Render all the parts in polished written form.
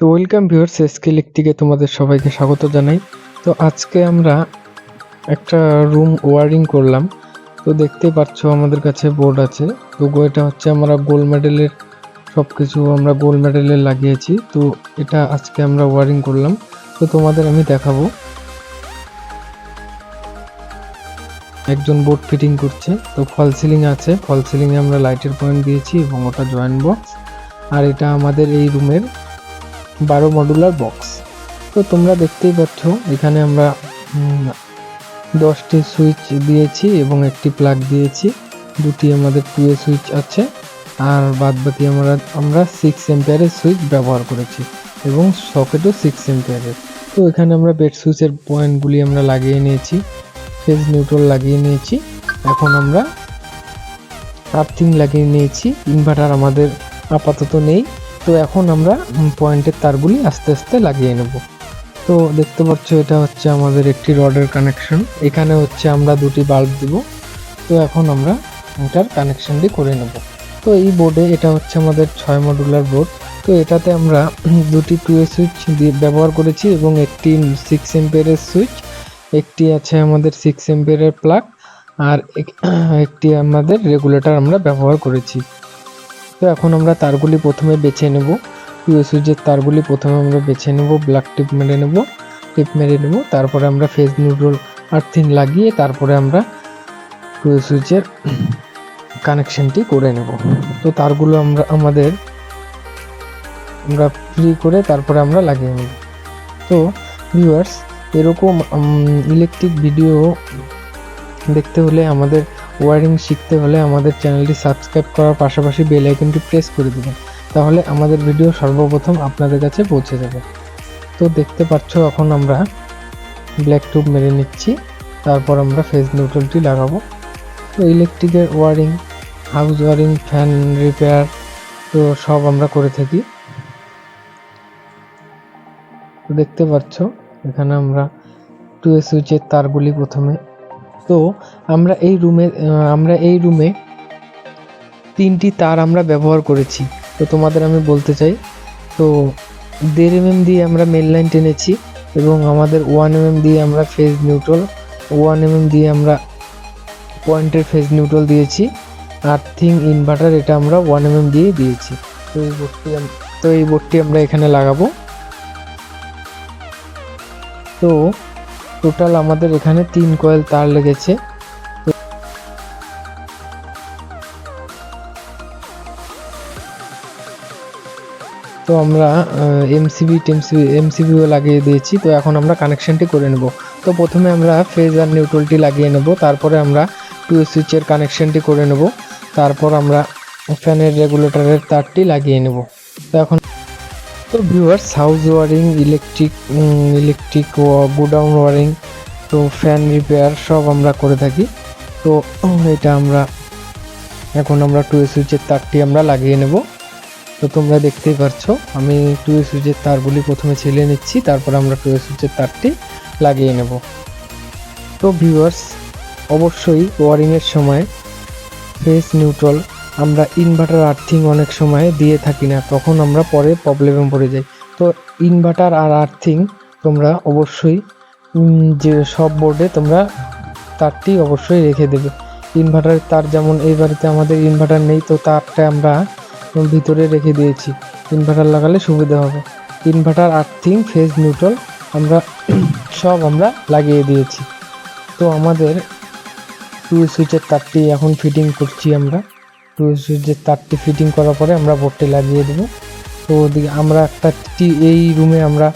তো welcome viewers, SK ইলেকট্রিকে তোমাদের সবাইকে স্বাগত জানাই। তো আজকে আমরা একটা রুম ওয়ারিং করলাম। তো দেখতেই পাচ্ছ আমাদের কাছে বোর্ড আছে। তো এটা হচ্ছে আমরা গোল্ড মেডেলের সবকিছু আমরা গোল্ড মেডেলের লাগিয়েছি। তো এটা আজকে আমরা ওয়ারিং করলাম। তো তোমাদের আমি দেখাবো। একজন বোর্ড ফিটিং করছে। তো ফল সিলিং আছে, ফল সিলিং এ আমরা লাইটের পয়েন্ট দিয়েছি এবং ওটা জয়েন্ট বক্স। আর এটা আমাদের এই রুমের 12 মডুলার বক্স। তো তোমরা দেখতেই পাচ্ছ এখানে আমরা 10টি সুইচ দিয়েছি এবং একটি প্লাগ দিয়েছি। দুটি আমাদের 2A সুইচ আছে আর বাদ বাকি আমরা 6 এম্পিয়ারের সুইচ ব্যবহার করেছি এবং সকেটও 6 এম্পিয়ারের। তো এখানে আমরা বেড সুইচের পয়েন্টগুলি আমরা লাগিয়ে নিয়েছি, ফেজ নিউট্রাল লাগিয়ে নিয়েছি। এখন আমরা আর্থিং লাগিয়ে নিয়েছি। ইনভার্টার আমাদের আপাতত নেই। তো এখন আমরা পয়েন্টের তারগুলি আস্তে আস্তে লাগিয়ে নেব। তো দেখতে পাচ্ছ এটা হচ্ছে আমাদের একটি রডের কানেকশন। এখানে হচ্ছে আমরা দুটি বাল্ব দিব। তো এখন আমরা এটার কানেকশনটি করে নেব। তো এই বোর্ডে এটা হচ্ছে আমাদের 6 মডুলার বোর্ড। তো এটাতে আমরা দুটি 2A সুইচ ব্যবহার করেছি এবং একটি 6 এম্পিয়ারের সুইচ, একটি আছে আমাদের 6 এম্পিয়ারের প্লাগ আর একটি আমাদের রেগুলেটর আমরা ব্যবহার করেছি। তো এখন আমরা তারগুলি প্রথমে বেছে নেব। 2A সুইচের তারগুলি প্রথমে আমরা বেছে নেব, ব্ল্যাক টিপ মেরে নেব। তারপরে আমরা ফেজ নিউট্রাল আর্থিং লাগিয়ে তারপরে আমরা 2A সুইচের কানেকশনটি করে নেব। তো তারগুলো আমরা ফ্রি করে তারপরে আমরা লাগিয়ে নেব। তো ভিউয়ার্স, এরকম ইলেকট্রিক ভিডিও দেখতে হলে, আমাদের ওয়ারিং শিখতে হলে আমাদের চ্যানেলটি সাবস্ক্রাইব করার পাশাপাশি বেল আইকনটি প্রেস করে দেবেন, তাহলে আমাদের ভিডিও সর্বপ্রথম আপনাদের কাছে পৌঁছে যাবে। তো দেখতে পাচ্ছ এখন আমরা ব্ল্যাক টিউব মেরে নিচ্ছি, তারপর আমরা ফেজ নিউট্রালটি লাগাবো। তো ইলেকট্রিকের wiring, house wiring, fan repair তো সব আমরা করে থাকি। তো দেখতে পাচ্ছ এখানে আমরা 2A সুইচের তারগুলি প্রথমে। তো আমরা এই রুমে 3টি তার আমরা ব্যবহার করেছি। তো তোমাদের আমি বলতে চাই, তো 1.5 mm দিয়ে আমরা মেন লাইন টেনেছি এবং আমাদের 1 mm দিয়ে আমরা ফেজ নিউট্রাল, 1 mm দিয়ে আমরা পয়েন্টের ফেজ নিউট্রাল দিয়েছি। আর্থিং ইনভার্টার এটা আমরা 1 mm দিয়ে দিয়েছি। তো এই বোর্ডটি আমরা এখানে লাগাবো। তো টোটাল আমাদের এখানে 3 কয়েল তার লেগেছে। তো আমরা এমসিবিও লাগিয়ে দিয়েছি। তো এখন আমরা কানেকশনটি করে নেব। তো প্রথমে আমরা ফেজ আর নিউট্রালটি লাগিয়ে নেব, তারপরে আমরা 2A সুইচের কানেকশনটি করে নেব, তারপর আমরা ফ্যানের রেগুলেটরের তারটি লাগিয়ে নেব। তো এখন তো viewers, house wiring, electric godown wiring, তো ফ্যান রিপেয়ার সব আমরা করে থাকি। তো এটা এখন আমরা 2A সুইচের তারটি আমরা লাগিয়ে নেব। তো তোমরা দেখতেই পারছো আমি 2A সুইচের তারগুলি প্রথমে ছেলে নিচ্ছি, তারপর আমরা 2A সুইচের তারটি লাগিয়ে নেব। তো ভিউয়ার্স, অবশ্যই ওয়ারিংয়ের সময় ফেজ নিউট্রাল আমরা ইনভার্টার আর্থিং অনেক সময় দিয়ে থাকি না, তখন আমরা পরে প্রবলেমে পড়ে যাই। তো ইনভার্টার আর আর্থিং তোমরা অবশ্যই যে সব বোর্ডে তোমরা তারটি অবশ্যই রেখে দেবে। ইনভার্টারের তার, যেমন এই বাড়িতে আমাদের ইনভার্টার নেই, তো তারটা আমরা ভিতরে রেখে দিয়েছি, ইনভার্টার লাগালে সুবিধা হবে। ইনভার্টার আর্থিং ফেজ নিউট্রাল আমরা লাগিয়ে দিয়েছি। তো আমাদের 2A সুইচের তারটি এখন ফিটিং করছি আমরা। 2A সুইচের তারটি ফিটিং করার পরে আমরা বোর্ডটি লাগিয়ে দেবো। তো ওদিকে আমরা এই রুমে আমরা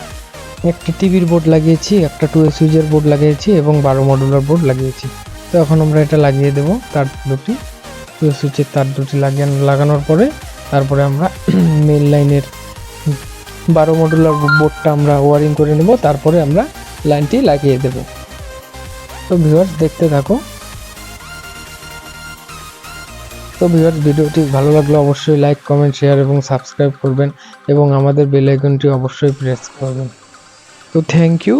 একটা টিভির বোর্ড লাগিয়েছি, একটা 2A সুইচের বোর্ড লাগিয়েছি এবং 12 মডুলার বোর্ড লাগিয়েছি। তো এখন আমরা এটা লাগিয়ে দেবো, তার দুটি 2A সুইচের তার দুটি লাগানোর পরে তারপরে আমরা মেইন লাইনের 12 মডুলার বোর্ডটা আমরা ওয়ারিং করে নেব, তারপরে আমরা লাইনটি লাগিয়ে দেব। তো ভিউয়ার্স, দেখতে থাকো। তো ভিউয়ার্স, ভিডিওটি ভালো লাগলে অবশ্যই লাইক, কমেন্ট, শেয়ার এবং সাবস্ক্রাইব করবেন এবং আমাদের বেল আইকনটি অবশ্যই প্রেস করবেন। তো থ্যাংক ইউ।